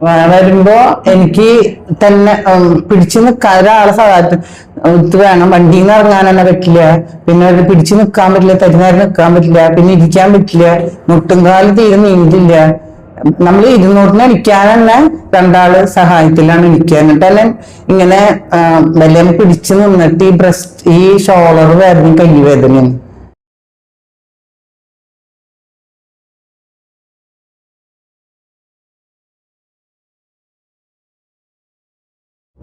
വരുമ്പോ എനിക്ക് തന്നെ പിടിച്ചു നിൽക്കാൻ ഒരാളെ സഹായത്ത് വേണം. വണ്ടിയിൽ നിന്ന് ഇറങ്ങാൻ തന്നെ പറ്റില്ല, പിന്നെ പിടിച്ചു നിൽക്കാൻ പറ്റില്ല, തരുന്നേരം നിൽക്കാൻ പറ്റില്ല, പിന്നെ ഇരിക്കാൻ പറ്റില്ല, മുട്ടുംകാല് തീരെ നീണ്ടില്ല. നമ്മൾ ഇരുന്നോട്ടിന് ഇരിക്കാൻ തന്നെ രണ്ടാള് സഹായത്തിലാണ് ഇരിക്കുക. എന്നിട്ട് തന്നെ ഇങ്ങനെ വലിയ പിടിച്ചു നിന്നിട്ട് ഈ ബ്രസ്റ്റ് ഈ ഷോളർ വേദനയും കൈ വേദനയും.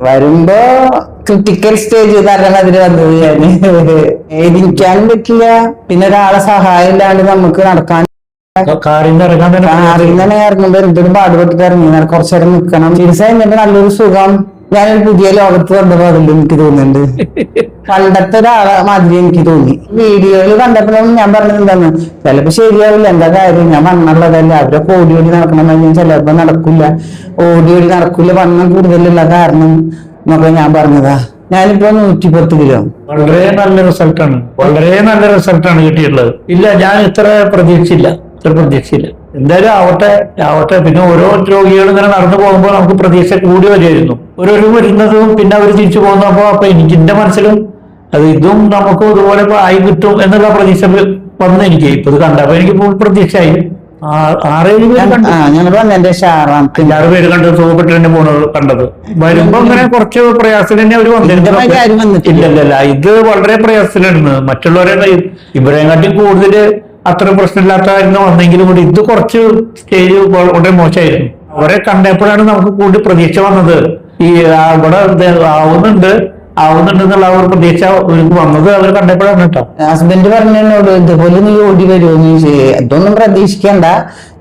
വരുമ്പോ ക്രിട്ടിക്കൽ സ്റ്റേജ് തരണതിന് വന്നത് ഞാന് ഇരിക്കാനും പറ്റില്ല, പിന്നെ ഒരാളെ സഹായം ഇല്ലാണ്ട് നമുക്ക് നടക്കാൻ. കാറിൽ തന്നെ ഇറങ്ങുമ്പോ എന്തൊരു പാടുപെട്ടിട്ട് ഇറങ്ങി കുറച്ചു നേരം നിൽക്കണം. ചികിത്സ കഴിഞ്ഞപ്പോ നല്ലൊരു സുഖം. ഞാനൊരു പുതിയ ലോകത്ത് കണ്ടപ്പോ അതിൽ എനിക്ക് തോന്നുന്നുണ്ട്. പണ്ടത്തെ ഒരാളെ മാതിരി എനിക്ക് തോന്നി. വീഡിയോയിൽ കണ്ടപ്പോഴും ഞാൻ പറഞ്ഞത് എന്താണ്, ചിലപ്പോ ശരിയാവില്ല, എന്താ കാര്യം, ഞാൻ വണ്ണുള്ളതല്ല, അവരൊക്കെ ഓടി ഓടി നടക്കണം, ചിലപ്പോ നടക്കില്ല, ഓടി ഓടി നടക്കില്ല, വണ്ണം കൂടുതലുള്ള കാരണം എന്നൊക്കെ ഞാൻ പറഞ്ഞതാ. ഞാനിപ്പോ 110 കിലോ. വളരെ നല്ല റിസൾട്ടാണ് കിട്ടിയിട്ടുള്ളത്. ഇല്ല, ഞാൻ ഇത്ര പ്രതീക്ഷിച്ചില്ല. എന്തായാലും ആവട്ടെ. പിന്നെ ഓരോ രോഗികൾ ഇങ്ങനെ നടന്നു പോകുമ്പോൾ നമുക്ക് പ്രതീക്ഷ കൂടി വരുമായിരുന്നു. ഓരോരു വരുന്നതും പിന്നെ അവർ തിരിച്ചു പോകുന്നപ്പോ അപ്പൊ എന്റെ മനസ്സിലും അത് ഇതും നമുക്ക് ഇതുപോലെ ആയി കിട്ടും എന്നുള്ള പ്രതീക്ഷ വന്നു. എനിക്ക് ഇപ്പൊ ഇത് കണ്ടപ്പോ എനിക്ക് ഫുൾ പ്രതീക്ഷയായി. 6-7 പേര് കണ്ടത്, സുഖപ്പെട്ട് തന്നെ പോണത് കണ്ടത്. വരുമ്പോ ഇങ്ങനെ കുറച്ച് പ്രയാസത്തിൽ തന്നെ അവര് വന്നിട്ടില്ല. ഇത് വളരെ പ്രയാസത്തിലായിരുന്നു. മറ്റുള്ളവരെ ഇവരെക്കാട്ടി കൂടുതൽ അത്ര പ്രശ്നമില്ലാത്തായിരുന്നു വന്നെങ്കിലും കൂടി ഇത് കുറച്ച് സ്റ്റേജ് വളരെ മോശമായിരുന്നു. അവരെ കണ്ടപ്പോഴാണ് നമുക്ക് കൂടുതൽ പ്രതീക്ഷ വന്നത്. ഈ ഇവിടെ ആവുന്നുണ്ടെന്നുള്ള ആ ഒരു പ്രതീക്ഷ അവർക്ക് വന്നത് അവർ കണ്ടപ്പോഴാണ് കേട്ടോ. ഹസ്ബൻഡ് പറഞ്ഞോട് ഇതുപോലെ നീ ഓടി വരുമോ, ഇതൊന്നും പ്രതീക്ഷിക്കണ്ട,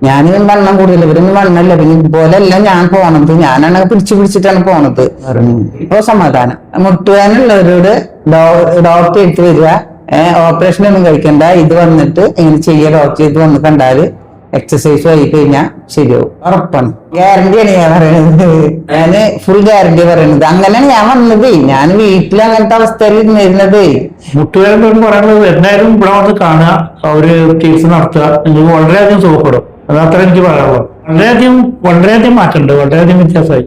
ഞാൻ വണ്ണം കൂടുതൽ, ഇവരൊന്നും വണ്ണല്ല, പിന്നെ ഇതുപോലെയല്ല ഞാൻ പോണത്, ഞാനാണ് പിടിച്ചിട്ടാണ് പോണത്. ഇപ്പൊ സമാധാനം. മുട്ടുവേനുള്ളവരോട് ഡോക്ടർ എടുത്ത് വരിക, ഓപ്പറേഷൻ ഒന്നും കഴിക്കണ്ട, ഇത് വന്നിട്ട് ഇങ്ങനെ ചെയ്യുക, ഡോക്ടർ ഇത് വന്ന് കണ്ടാല് എക്സസൈസ് ആയി കഴിഞ്ഞാൽ ശരിയാവും, ഉറപ്പാണ്. ഗ്യാരണ്ടിയാണ് ഞാൻ പറയണത്, ഞാന് ഫുൾ ഗ്യാരണ്ടി പറയണത്. അങ്ങനെയാണ് ഞാൻ വന്നത്. ഞാൻ വീട്ടിൽ അങ്ങനത്തെ അവസ്ഥയിൽ ഇരുന്നത്. മുട്ടുകാരും പറയുന്നത് എന്തായാലും ഇവിടെ വന്ന് കാണുക, അവര് ചികിത്സ നടത്തുക, നിങ്ങൾക്ക് വളരെയധികം സുഖപ്പെടും. അതത്ര എനിക്ക് പറയാനുള്ളത്. വളരെയധികം മാറ്റമുണ്ട്, വളരെയധികം വ്യത്യാസമായി.